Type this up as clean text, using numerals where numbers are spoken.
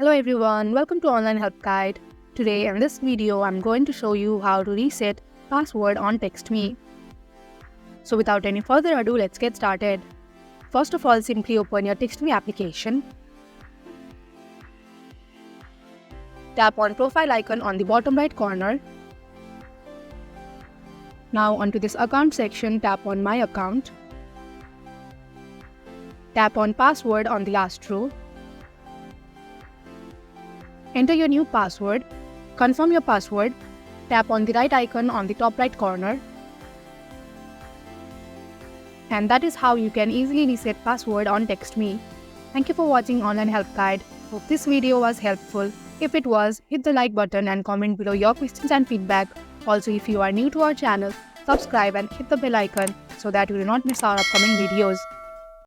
Hello everyone, welcome to Online Help Guide. Today in this video, I'm going to show you how to reset password on Textme. So without any further ado, let's get started. First of all, simply open your Textme application. Tap on profile icon on the bottom right corner. Now onto this account section, tap on my account. Tap on password on the last row. Enter your new password. Confirm your password. Tap on the right icon on the top right corner. And that is how you can easily reset password on Textme. Thank you for watching Online Help Guide. Hope this video was helpful. If it was, hit the like button and comment below your questions and feedback. Also, if you are new to our channel, subscribe and hit the bell icon so that you do not miss our upcoming videos.